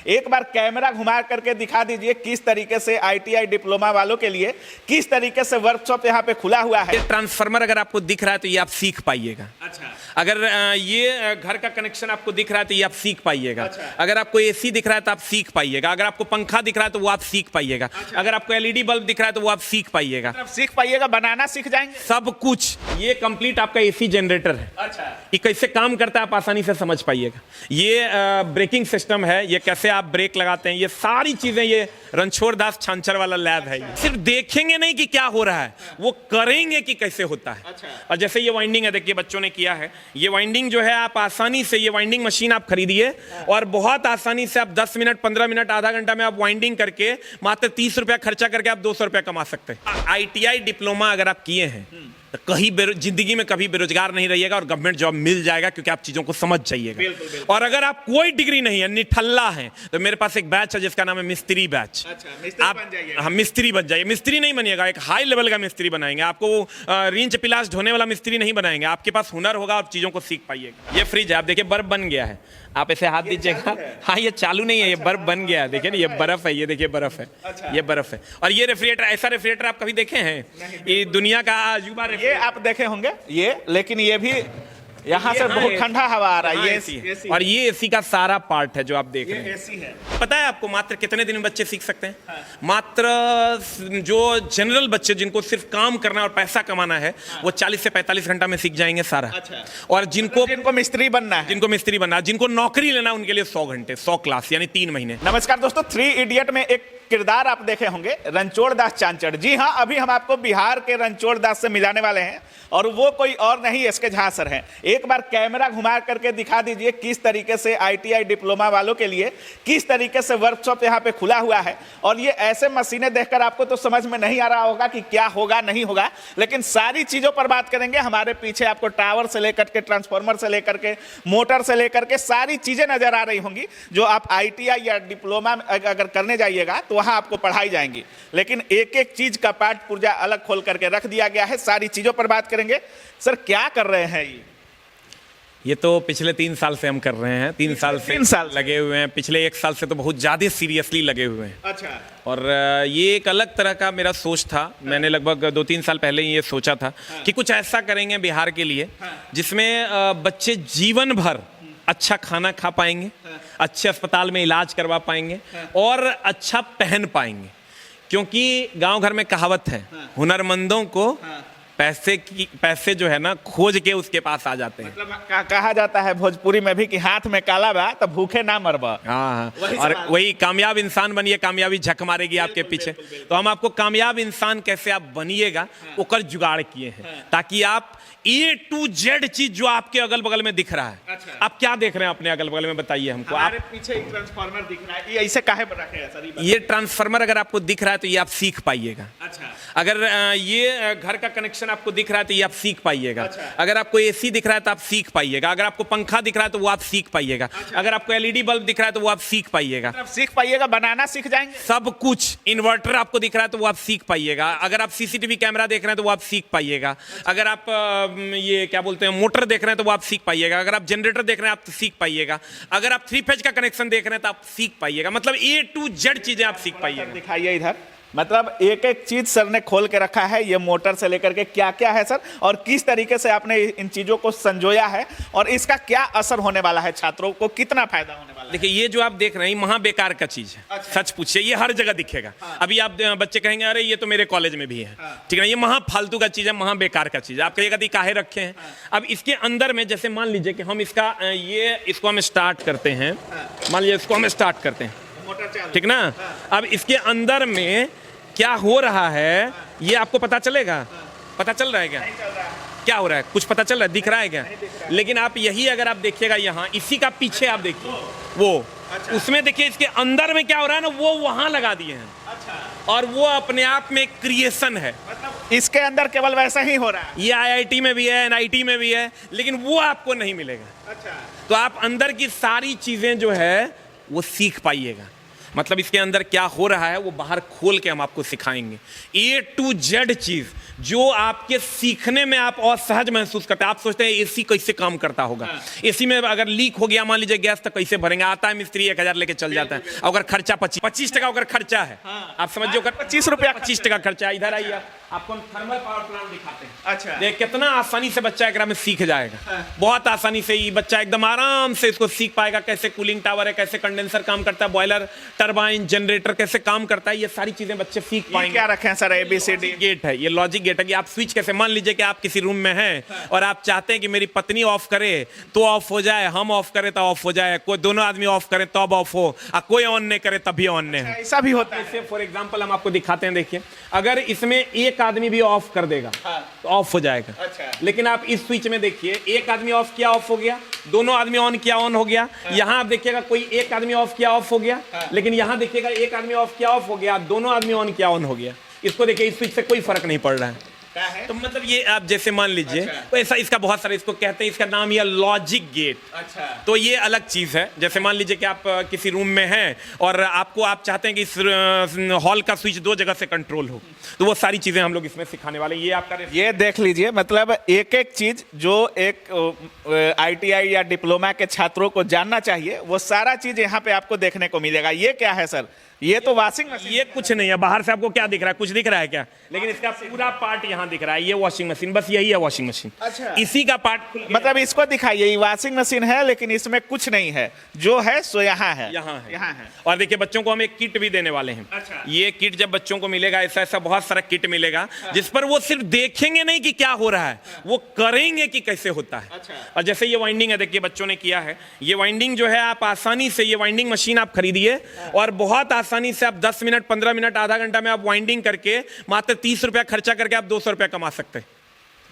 एक बार कैमरा घुमा करके दिखा दीजिए किस तरीके से ITI डिप्लोमा वालों के लिए किस तरीके से वर्कशॉप यहाँ पे खुला हुआ है। ट्रांसफार्मर अगर आपको दिख रहा है तो ये आप सीख पाइएगा। अच्छा। अगर ये घर का कनेक्शन आपको दिख रहा है तो ये आप सीख पाइएगा। अच्छा। अगर आपको एसी दिख रहा है तो आप सीख पाइएगा। अगर आपको पंखा दिख रहा है तो वो आप सीख पाइएगा। अच्छा। अगर आपको LED बल्ब दिख रहा है तो वो आप सीख पाइएगा। सीख पाइएगा, बनाना सीख जाएंगे सब कुछ। ये कंप्लीट आपका एसी जनरेटर है। अच्छा। ये कैसे काम करता है आप आसानी से समझ पाइएगा। ये ब्रेकिंग सिस्टम है, ये कैसे आप ब्रेक लगाते हैं, ये सारी चीजें ये रणछोड़ दास छांचर वाला लैब है। ये सिर्फ देखेंगे नहीं कि क्या हो रहा है, वो करेंगे कि कैसे होता है। अच्छा। और जैसे ये वाइंडिंग है, देखिए बच्चों ने किया है, ये वाइंडिंग जो है आप आसानी से, ये वाइंडिंग मशीन आप खरीदिए और बहुत आसानी से आप 10 मिनट 15 मिनट आधा घंटा में आप वाइंडिंग करके मात्र 30 रुपया खर्चा करके आप 200 रुपया कमा सकते हैं। ITI डिप्लोमा अगर आप किए हैं तो कहीं जिंदगी में कभी बेरोजगार नहीं रहिएगा और गवर्नमेंट जॉब मिल जाएगा, क्योंकि आप चीजों को समझ जाइएगा। और अगर आप कोई डिग्री नहीं है, निठल्ला है, तो मेरे पास एक बैच है जिसका नाम है मिस्त्री बैच। अच्छा, मिस्त्री आप बन जाइए। हाँ, मिस्त्री बन जाइए। मिस्त्री नहीं बनिएगा, एक हाई लेवल का मिस्त्री बनाएंगे आपको। रींच पिलास ढोने वाला मिस्त्री नहीं बनाएंगे। आपके पास हुनर होगा, आप चीजों को सीख पाइएगा। ये फ्रिज है, आप देखिए बर्फ बन गया है, आप ऐसे हाथ दीजिएगा। हाँ, ये चालू नहीं है, ये बर्फ बन गया है। देखिए ना, ये बर्फ है, ये देखिए बर्फ है। अच्छा। ये बर्फ है। और ये रेफ्रिजरेटर, ऐसा रेफ्रिजरेटर आप कभी देखे हैं? ये दुनिया का अजूबा ये आप देखे होंगे ये, लेकिन ये भी यहाँ से बहुत ठंडा हवा आ रहा है। ये एसी और ये एसी का सारा पार्ट है जो आप देख रहे हैं। एसी है। पता है आपको मात्र कितने दिन में बच्चे सीख सकते हैं? मात्र जो जनरल बच्चे जिनको सिर्फ काम करना और पैसा कमाना है, वो 40 से 45 घंटा में सीख जाएंगे सारा। अच्छा। और जिनको मिस्त्री बनना है, जिनको नौकरी लेना, उनके लिए 100 घंटे, 100 क्लास, यानी 3 महीने। नमस्कार दोस्तों, 3 इडियट में एक किरदार आप देखे होंगे, रणछोड़ दास छांचर। जी हाँ, अभी हम आपको बिहार के रणछोड़ दास से मिलाने वाले हैं और वो कोई और नहीं SK झा सर हैं। एक बार कैमरा घुमा करके दिखा दीजिए किस तरीके से ITI डिप्लोमा वालों के लिए किस तरीके से वर्कशॉप यहाँ पे खुला हुआ है। और ये ऐसे मशीनें देखकर आपको तो समझ में नहीं आ रहा होगा कि क्या होगा नहीं होगा, लेकिन सारी चीजों पर बात करेंगे। हमारे पीछे आपको टावर से लेकर के, ट्रांसफार्मर से लेकर के, मोटर से लेकर के सारी चीजें नजर आ रही होंगी जो आप ITI या डिप्लोमा अगर करने जाइएगा तो वहां आपको पढ़ाई जाएंगी। लेकिन एक एक चीज का पार्ट पुर्जा अलग खोल करके रख दिया गया है। सारी चीजों पर बात करेंगे। सर, क्या कर रहे हैं ये तो पिछले 3 साल से हम कर रहे हैं। 3 साल से लगे हुए हैं। पिछले 1 साल से तो बहुत ज्यादा सीरियसली लगे हुए हैं। अच्छा। और ये एक अलग तरह का मेरा सोच था। मैंने लगभग 2-3 साल पहले ये सोचा था कि कुछ ऐसा करेंगे बिहार के लिए जिसमें बच्चे जीवन भर अच्छा खाना खा पाएंगे, अच्छे अस्पताल में इलाज करवा पाएंगे और अच्छा पहन पाएंगे। क्योंकि गांव घर में कहावत है, हुनरमंदों को पैसे जो है ना खोज के उसके पास आ जाते हैं। मतलब कहा जाता है भोजपुरी में भी कि हाथ में काला बा तो भूखे ना मरबा। हाँ, और वही कामयाब इंसान बनिए, कामयाबी झक मारेगी आपके पीछे। तो हम आपको कामयाब इंसान कैसे आप बनिएगा ओकर जुगाड़ किए हैं, ताकि आप A to Z चीज जो आपके अगल बगल में दिख रहा है। अच्छा। आप क्या देख रहे हैं अपने अगल बगल में, बताइए हमको। हमारे पीछे एक ट्रांसफार्मर दिख रहा है, ये ऐसे काहे पर रखे हैं सर? ये ट्रांसफार्मर अगर आपको दिख रहा है तो ये आप सीख पाइएगा। अच्छा। अगर ये घर का कनेक्शन आपको दिख रहा है तो ये आप सीख पाइएगा। अच्छा। अगर आपको एसी दिख रहा है तो आप सीख पाइएगा। अगर आपको पंखा दिख रहा है तो वो आप सीख पाइएगा। अच्छा। अगर आपको LED बल्ब दिख रहा है तो वो आप सीख पाइएगा। सीख पाइएगा, बनाना सीख जाएंगे। सब कुछ। इन्वर्टर आपको दिख रहा है तो वो आप सीख पाइएगा। अगर आप CCTV कैमरा देख रहे हैं तो वो आप सीख पाइएगा। अगर आप ये क्या बोलते हैं मोटर देख रहे हैं तो वो आप सीख पाइएगा। अगर आप जनरेटर देख रहे हैं आप तो सीख पाइएगा। अगर आप 3 फेज का कनेक्शन देख रहे हैं तो आप सीख पाइएगा। मतलब A to Z चीजें आप सीख पाइएगा। दिखाइए इधर, मतलब एक एक चीज सर ने खोल के रखा है। ये मोटर से लेकर के क्या क्या है सर, और किस तरीके से आपने इन चीजों को संजोया है और इसका क्या असर होने वाला है, छात्रों को कितना फायदा होने वाला है। देखिए, ये जो आप देख रहे हैं महा बेकार का चीज है। अच्छा। सच पूछिए, ये हर जगह दिखेगा। हाँ। अभी आप बच्चे कहेंगे अरे ये तो मेरे कॉलेज में भी है। हाँ। ठीक है, ये महा फालतू का चीज है, महा बेकार का चीज है। आप कहिएगा काहे रखे हैं। अब इसके अंदर में जैसे मान लीजिए कि हम इसको हम स्टार्ट करते हैं। मान लीजिए इसको हम स्टार्ट करते हैं, ठीक ना। अब इसके अंदर में क्या हो रहा है ये आपको पता चलेगा? पता चल रहा है क्या? क्या हो रहा है? कुछ पता चल रहा है? दिख रहा है क्या? लेकिन आप यही अगर आप देखिएगा यहाँ, इसी का पीछे आप देखिए वो। अच्छा। उसमें देखिए इसके अंदर में क्या हो रहा है ना, वो वहां लगा दिए हैं। अच्छा। और वो अपने आप में क्रिएशन है। मतलब इसके अंदर केवल वैसा ही हो रहा है। ये IIT में भी है, NIT में भी है, लेकिन वो आपको नहीं मिलेगा। अच्छा। तो आप अंदर की सारी चीजें जो है वो सीख पाइएगा। मतलब इसके अंदर क्या हो रहा है वो बाहर खोल के हम आपको सिखाएंगे। A to Z चीज जो आपके सीखने में आप असहज महसूस करते हैं। आप सोचते हैं एसी कैसे काम करता होगा, एसी में अगर लीक हो गया मान लीजिए गैस तो कैसे भरेंगे। आता है मिस्त्री 1000 लेके चल जाता है, अगर खर्चा 25 टका अगर खर्चा है, आप समझिए 25 रुपया 25 टका खर्चा है। इधर आइए आपको हम थर्मल पावर प्लांट दिखाते हैं। अच्छा, देख कितना आसानी से बच्चा एकरा में सीख जाएगा। बहुत आसानी से ये बच्चा एकदम आराम से इसको सीख पाएगा, कैसे कूलिंग टावर है, कैसे कंडेंसर काम करता है, बॉयलर, टरबाइन, जनरेटर कैसे काम करता है, ये सारी चीजें बच्चे सीख पाएंगे। क्या रखे हैं सर? ABCD गेट है, ये लॉजिक गेट है कि आप स्विच कैसे, मान लीजिए कि आप किसी रूम में हैं और आप चाहते हैं कि मेरी पत्नी ऑफ करे तो ऑफ हो जाए, हम ऑफ करें तो ऑफ हो जाए, कोई दोनों आदमी ऑफ करें तब ऑफ हो, कोई ऑन नहीं करे तभी ऑन नहीं हो। ऐसा भी होता है। जैसे फॉर एग्जांपल हम आपको दिखाते हैं, देखिए अगर इसमें एक आदमी भी ऑफ कर देगा तो ऑफ हो जाएगा। अच्छा। लेकिन आप इस स्विच में देखिए, एक आदमी ऑफ किया ऑफ हो गया, दोनों आदमी ऑन किया ऑन हो गया। यहां आप देखिएगा कोई एक आदमी ऑफ किया ऑफ हो गया, लेकिन यहां देखिएगा एक आदमी ऑफ किया ऑफ हो गया, दोनों आदमी ऑन किया ऑन हो गया। इसको देखिए, इस स्विच से कोई फर्क नहीं पड़ रहा है। क्या है? तो मतलब ये आप जैसे मान लीजिए, अच्छा। तो ऐसा इसका बहुत सारा, इसको कहते हैं, इसका नाम ये लॉजिक गेट। अच्छा। तो ये अलग चीज है। जैसे मान लीजिए कि आप किसी रूम में हैं और आपको आप चाहते हैं कि इस हॉल का स्विच 2 जगह से कंट्रोल हो, तो वो सारी चीजें हम लोग इसमें सिखाने वाले हैं। ये आपका ये देख लीजिए, मतलब एक एक चीज जो एक ITI या डिप्लोमा के छात्रों को जानना चाहिए वो सारा चीज यहाँ पे आपको देखने को मिलेगा। ये क्या है सर? ये तो वॉशिंग मशीन। ये कुछ नहीं है, बाहर से आपको क्या दिख रहा है? कुछ दिख रहा है क्या? लेकिन इसका पूरा पार्ट यहाँ दिख रहा है, ये वॉशिंग मशीन, बस यही है वॉशिंग मशीन। अच्छा। इसी का पार्ट मतलब इसको दिखाइए, ये वॉशिंग मशीन है लेकिन इसमें कुछ नहीं है, जो है सो यहाँ है। यहाँ है। यहाँ है। और देखिए बच्चों को हम एक किट भी देने वाले हैं। अच्छा। ये किट जब बच्चों को मिलेगा, ऐसा ऐसा बहुत सारा किट मिलेगा जिस पर वो सिर्फ देखेंगे नहीं कि क्या हो रहा है, वो करेंगे कि कैसे होता है। अच्छा। और जैसे ये वाइंडिंग है, देखिए बच्चों ने किया है, ये वाइंडिंग जो है आप आसानी से, ये वाइंडिंग मशीन आप खरीदिए और बहुत आसानी से आप 10 मिनट 15 मिनट आधा घंटा में आप वाइंडिंग करके मात्र 30 रुपया खर्चा करके आप 200 रुपया कमा सकते हैं।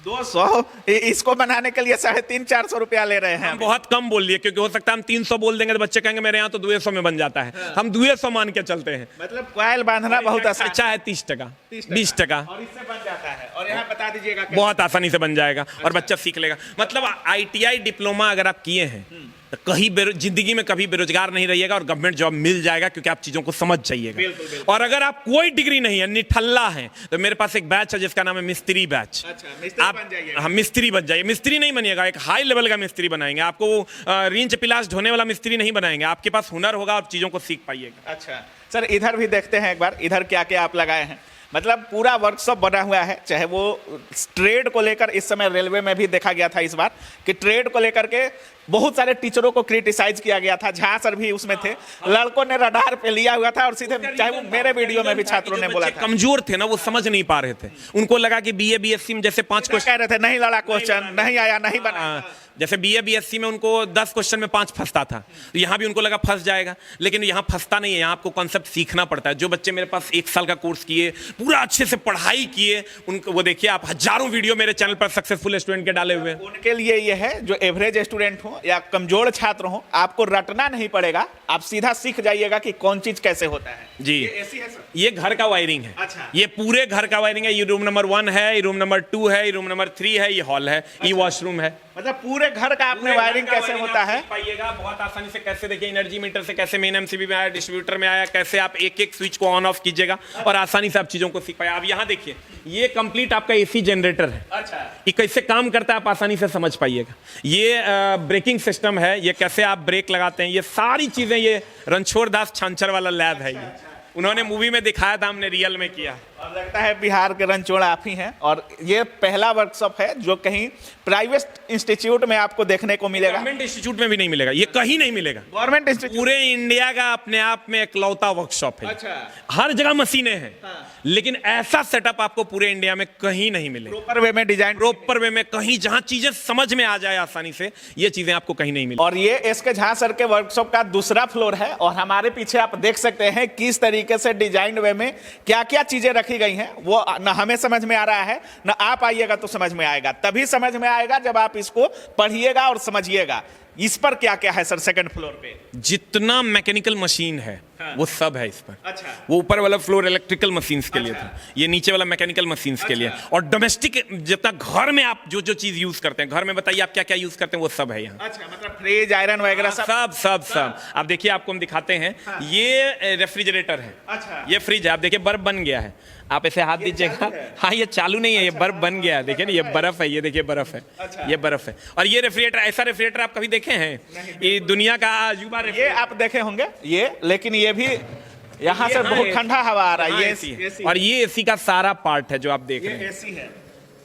200? इसको बनाने के लिए 350-400 रुपया ले रहे हैं। हम बहुत कम बोल दिए, क्योंकि हो सकता है हम 300 बोल देंगे तो बच्चे कहेंगे मेरे यहाँ तो 200 में बन जाता है। हम 200 मान के चलते हैं। मतलब कॉइल बांधना बहुत आसान खर्चा है 30 टका, 20 टका, और इससे बन जाता है। और यहाँ बता दीजिएगा बहुत आसानी से बन जाएगा और बच्चा सीख लेगा। मतलब ITI डिप्लोमा अगर आप किए हैं तो कहीं जिंदगी में कभी बेरोजगार नहीं रहिएगा और गवर्नमेंट जॉब मिल जाएगा, क्योंकि आप चीजों को समझ जाइएगा। और अगर आप कोई डिग्री नहीं है, निठल्ला है, तो मेरे पास एक बैच है जिसका नाम है मिस्त्री बैच। अच्छा, मिस्त्री आप बन जाइए। हाँ, मिस्त्री बन जाइए। मिस्त्री नहीं बनिएगा, एक हाई लेवल का मिस्त्री बनाएंगे आपको। रींच पिलास ढोने वाला मिस्त्री नहीं बनाएंगे, आपके पास हुनर होगा, आप चीजों को सीख पाइएगा। अच्छा सर, इधर भी देखते हैं एक बार, इधर क्या क्या आप लगाए हैं। मतलब पूरा वर्कशॉप बना हुआ है, चाहे वो ट्रेड को लेकर, इस समय रेलवे में भी देखा गया था इस बार कि ट्रेड को लेकर के बहुत सारे टीचरों को क्रिटिसाइज किया गया था। झा सर भी उसमें थे, लड़कों ने रडार पे लिया हुआ था और सीधे, चाहे वो मेरे वीडियो में भी छात्रों ने बोला था, कमजोर थे ना, वो समझ नहीं पा रहे थे। उनको लगा कि BA BSc में जैसे 5 क्वेश्चन कह रहे थे, नहीं लड़ा क्वेश्चन, नहीं आया, नहीं बना। जैसे BA BSc में उनको 10 क्वेश्चन में 5 फंसता था, तो यहाँ भी उनको लगा फंस जाएगा, लेकिन यहाँ फंसता नहीं है। यहाँ आपको कॉन्सेप्ट सीखना पड़ता है। जो बच्चे मेरे पास 1 साल का कोर्स किए, पूरा अच्छे से पढ़ाई किए, उनको वो देखिए, आप हजारों वीडियो मेरे चैनल पर सक्सेसफुल स्टूडेंट के डाले हुए हैं। उनके लिए ये है, जो एवरेज स्टूडेंट हो या कमजोर छात्र हो, आपको रटना नहीं पड़ेगा, आप सीधा सीख जाइएगा कि कौन चीज कैसे होता है। जी, ये ऐसी है सर? ये घर का वायरिंग है। अच्छा। ये पूरे घर का वायरिंग है। ये रूम नंबर 1 है, ये रूम नंबर 2 है, ये रूम नंबर 3 है, ये हॉल है, ये वॉशरूम है। मतलब पूरे घर का आपने वायरिंग कैसे होता है पाइएगा बहुत आसानी से। कैसे देखिए, एनर्जी मीटर से कैसे मेन MCB में आया, डिस्ट्रीब्यूटर में आया, कैसे आप एक एक स्विच को ऑन ऑफ कीजिएगा और आसानी से आप चीजों को सीख पाए। अब यहाँ देखिए, ये कंप्लीट आपका AC जनरेटर है। अच्छा। ये कैसे काम करता है आप आसानी से समझ पाइएगा। ये ब्रेकिंग सिस्टम है, ये कैसे आप ब्रेक लगाते हैं, ये सारी चीजें, ये रणछोड़ दास छांछर वाला लैब है। ये उन्होंने मूवी में दिखाया था, हमने रियल में किया। और लगता है बिहार के रणछोड़ आप ही हैं। और ये पहला वर्कशॉप है जो कहीं प्राइवेट इंस्टीट्यूट में आपको देखने को मिलेगा, गवर्नमेंट इंस्टीट्यूट में भी नहीं मिलेगा, ये कहीं नहीं मिलेगा। गवर्नमेंट इंस्टीट्यूट पूरे इंडिया का अपने आप में इकलौता वर्कशॉप है। अच्छा। हर जगह मशीनें हैं, लेकिन ऐसा सेटअप आपको पूरे इंडिया में कहीं नहीं मिलेगा। प्रॉपर वे में डिजाइन, प्रॉपर वे में, कहीं जहां चीजें समझ में आ जाए आसानी से, ये चीजें आपको कहीं नहीं मिलेगी। और ये SK झा सर के वर्कशॉप का दूसरा फ्लोर है। और हमारे पीछे आप देख सकते हैं किस तरीके से डिजाइन वे में क्या क्या चीजें रखी गई हैं, वो न हमें समझ में आ रहा है, न आप आइएगा तो समझ में आएगा। तभी समझ में आएगा जब आप इसको पढ़िएगा और समझिएगा। इस पर क्या क्या है सर सेकंड फ्लोर पे? जितना मैकेनिकल मशीन है वो सब है इस पर। अच्छा। वो ऊपर वाला फ्लोर इलेक्ट्रिकल मशीन्स के लिए था, ये नीचे वाला मैकेनिकल मशीन्स के लिए। और डोमेस्टिक जितना घर में आप जो जो चीज यूज करते हैं, घर में बताइए आप क्या क्या यूज करते हैं, वो सब है यहाँ। अच्छा, मतलब फ्रिज, आयरन वगैरह सब सब आप देखिए, आपको हम दिखाते हैं। ये रेफ्रिजरेटर है। अच्छा। ये फ्रिज है, आप देखिए बर्फ बन गया है, आप ऐसे हाथ दीजिएगा। हाँ, ये चालू नहीं है, ये बर्फ बन गया है। देखिए ना, ये बर्फ है, ये देखिए बर्फ है। अच्छा। ये बर्फ है। और ये रेफ्रिजरेटर, ऐसा रेफ्रिजरेटर आप कभी देखे हैं? ये दुनिया का अजूबा ये रेफ्रिजरेटर। आप देखे होंगे ये, लेकिन ये भी यहाँ से बहुत ठंडा हवा आ रहा है। ये एसी है। एसी और ये एसी का सारा पार्ट है जो आप देख रहे ये हैं। एसी है।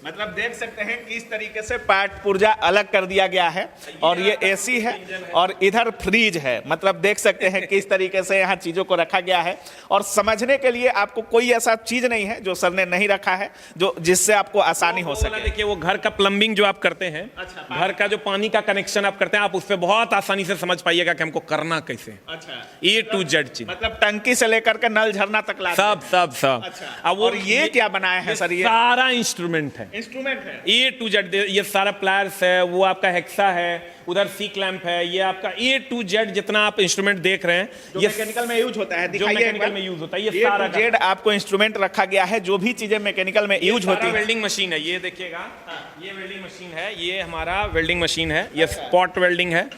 मतलब देख सकते हैं किस तरीके से पार्ट पुर्जा अलग कर दिया गया है। और ये एसी है और इधर फ्रीज है। मतलब देख सकते हैं किस तरीके से यहाँ चीजों को रखा गया है। और समझने के लिए आपको कोई ऐसा चीज नहीं है जो सर ने नहीं रखा है, जो जिससे आपको आसानी हो सके। देखिए, वो घर का प्लम्बिंग जो आप करते हैं, अच्छा, घर का जो पानी का कनेक्शन आप करते हैं, आप उस पर बहुत आसानी से समझ पाइएगा कि हमको करना कैसे। अच्छा, ए टू जेड चीज, मतलब टंकी से लेकर के नल झरना तक ला सब सब सब। अच्छा। अब वो और ये क्या बनाया है सर? ये सारा इंस्ट्रूमेंट है, इंस्ट्रूमेंट है। ए टू जेड। ये सारा प्लायर्स है, वो आपका हेक्सा है, उधर सी क्लैंप है, ये आपका ए टू जेड जितना आप इंस्ट्रूमेंट देख रहे हैं, जो ये मैकेनिकल में यूज होता है। जो दिखाइए मैकेनिकल में यूज होता है, ये A सारा to Z आपको इंस्ट्रूमेंट रखा गया है। जो भी चीजें मैकेनिकल में यूज होती है। वेल्डिंग मशीन है, ये देखिएगा, ये वेल्डिंग मशीन है, ये हमारा वेल्डिंग मशीन है। ये स्पॉट वेल्डिंग है,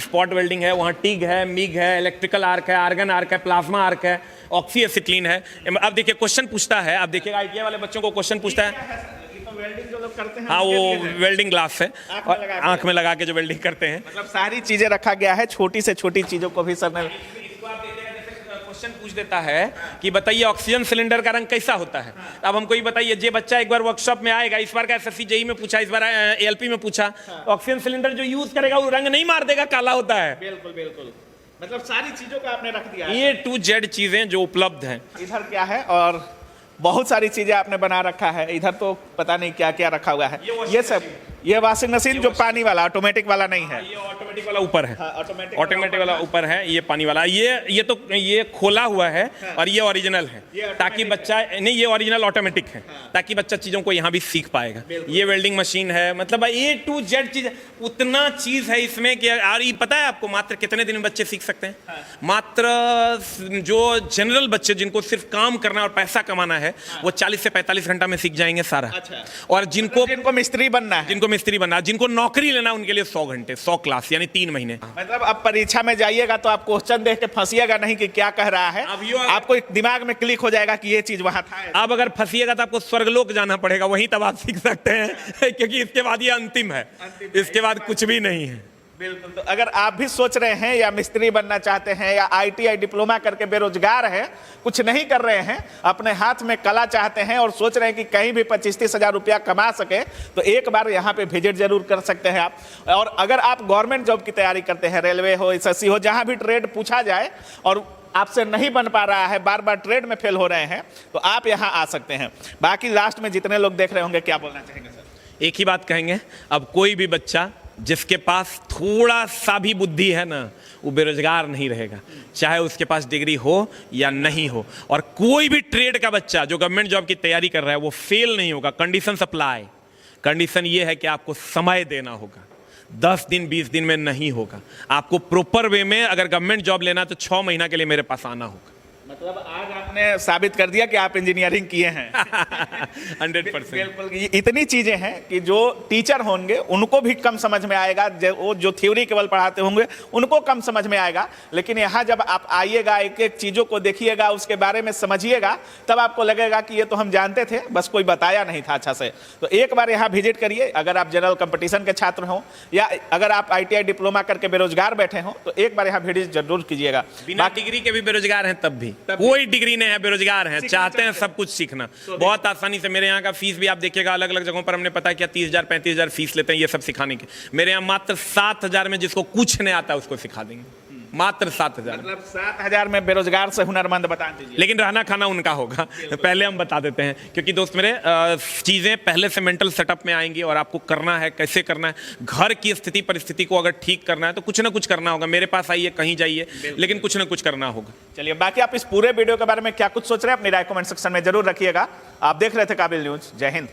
स्पॉट वेल्डिंग है। वहाँ टिग है, मिग है, इलेक्ट्रिकल आर्क है, आर्गन आर्क है, प्लाज्मा आर्क है, ऑक्सी एसिटिलीन है। अब देखिए क्वेश्चन पूछता है, आप देखिएगा आईटीआई वाले बच्चों को क्वेश्चन पूछता है। वेल्डिंग जो लोग करते हैं, हाँ, वो उनके लिए है। वेल्डिंग ग्लास है, आंख में लगा के जो वेल्डिंग करते हैं। मतलब सारी चीजें रखा गया है। छोटी से छोटी चीजों को भी सर ने इसको आप देखिएगा, जैसे क्वेश्चन पूछ देता है कि बताइए ऑक्सीजन सिलेंडर का रंग कैसा होता है। अब हमको ये बताइए, जे बच्चा एक बार वर्कशॉप में आएगा, इस बार का एसएससी जेई में पूछा, इस बार एएलपी में पूछा, ऑक्सीजन सिलेंडर जो यूज करेगा वो रंग नहीं मार देगा, काला होता है। बिल्कुल बिल्कुल, मतलब सारी चीजों को आपने रख दिया है। ए टू जेड चीजें जो उपलब्ध हैं। इधर क्या है, और बहुत सारी चीजें आपने बना रखा है। इधर तो पता नहीं क्या क्या रखा हुआ है। ये सब, ये वॉशिंग मशीन जो पानी वाला, ऑटोमेटिक वाला नहीं है। ये ऑटोमेटिक वाला ऊपर है, ऑटोमेटिक वाला ऊपर है, ये पानी वाला। ये तो ये खोला हुआ है और ये ओरिजिनल है, ताकि बच्चा नहीं, ये ओरिजिनल ऑटोमेटिक है, ताकि बच्चा चीजों को यहाँ भी सीख पाएगा। ये वेल्डिंग मशीन है, मतलब ए टू जेड चीज, उतना चीज है इसमें कि यार, ये पता है आपको मात्र कितने दिन में बच्चे सीख सकते हैं? मात्र जो जनरल बच्चे जिनको सिर्फ काम करना और पैसा कमाना है, वो 40 से 45 घंटा में सीख जाएंगे सारा। और जिनको मिस्त्री बनना है, जिनको मिस्त्री बनना, जिनको नौकरी लेना, उनके लिए 100 घंटे, 100 क्लास, यानी 3 महीने। मतलब अब परीक्षा में जाइएगा तो आप क्वेश्चन देख के फंसिएगा नहीं कि क्या कह रहा है। आपको एक दिमाग में क्लिक हो जाएगा कि ये चीज वहां था। आप अगर फंसिएगा तो आपको स्वर्गलोक जाना पड़ेगा, वहीं तब आप सीख सकते हैं क्योंकि इसके बाद ये अंतिम है, इसके बाद कुछ भी नहीं है। बिल्कुल। तो अगर आप भी सोच रहे हैं या मिस्त्री बनना चाहते हैं या आईटीआई डिप्लोमा करके बेरोजगार हैं, कुछ नहीं कर रहे हैं, अपने हाथ में कला चाहते हैं और सोच रहे हैं कि कहीं भी 25-30 हजार रुपया कमा सके, तो एक बार यहाँ पे विजिट जरूर कर सकते हैं आप। और अगर आप गवर्नमेंट जॉब की तैयारी करते हैं, रेलवे हो, एसएससी हो, जहाँ भी ट्रेड पूछा जाए और आपसे नहीं बन पा रहा है, बार बार ट्रेड में फेल हो रहे हैं, तो आप यहाँ आ सकते हैं। बाकी लास्ट में जितने लोग देख रहे होंगे, क्या बोलना चाहेंगे सर? एक ही बात कहेंगे, अब कोई भी बच्चा जिसके पास थोड़ा सा भी बुद्धि है ना, वो बेरोजगार नहीं रहेगा, चाहे उसके पास डिग्री हो या नहीं हो। और कोई भी ट्रेड का बच्चा जो गवर्नमेंट जॉब की तैयारी कर रहा है, वो फेल नहीं होगा। कंडीशन अप्लाई, कंडीशन ये है कि आपको समय देना होगा, 10 दिन 20 दिन में नहीं होगा। आपको प्रॉपर वे में अगर गवर्नमेंट जॉब लेना तो 6 महीना के लिए मेरे पास आना होगा। मतलब आज आपने साबित कर दिया कि आप इंजीनियरिंग किए हैं। 100%। बिल्कुल, इतनी चीजें हैं कि जो टीचर होंगे उनको भी कम समझ में आएगा, वो जो थ्योरी केवल पढ़ाते होंगे उनको कम समझ में आएगा। लेकिन यहाँ जब आप आइएगा, एक एक चीजों को देखिएगा, उसके बारे में समझिएगा, तब आपको लगेगा कि ये तो हम जानते थे, बस कोई बताया नहीं था अच्छा से। तो एक बार यहाँ विजिट करिए। अगर आप जनरल कंपटीशन के छात्र हों या अगर आप आईटीआई डिप्लोमा करके बेरोजगार बैठे हों, तो एक बार यहाँ विजिट जरूर कीजिएगा। बिना डिग्री के भी बेरोजगार हैं, तब भी कोई डिग्री नहीं है, बेरोजगार हैं, चाहते हैं सब कुछ सीखना बहुत आसानी से। मेरे यहाँ का फीस भी आप देखिएगा, अलग अलग जगहों पर हमने पता किया 30,000 35,000 फीस लेते हैं ये सब सिखाने के। मेरे यहाँ मात्र 7,000 में जिसको कुछ नहीं आता उसको सिखा देंगे, मात्र 7,000। मतलब 7,000 में बेरोजगार से हुनरमंद बता दीजिए। लेकिन रहना खाना उनका होगा, पहले हम बता देते हैं, क्योंकि दोस्त मेरे चीज़ें पहले से मेंटल सेटअप में आएंगी और आपको करना है, कैसे करना है, घर की स्थिति परिस्थिति को अगर ठीक करना है तो कुछ ना कुछ करना होगा। मेरे पास आइए, कहीं जाइए, लेकिन कुछ ना कुछ करना होगा। चलिए, बाकी आप इस पूरे वीडियो के बारे में क्या कुछ सोच रहे हैं, अपनी राय कमेंट सेक्शन में जरूर रखिएगा। आप देख रहे थे काबिल न्यूज। जय हिंद।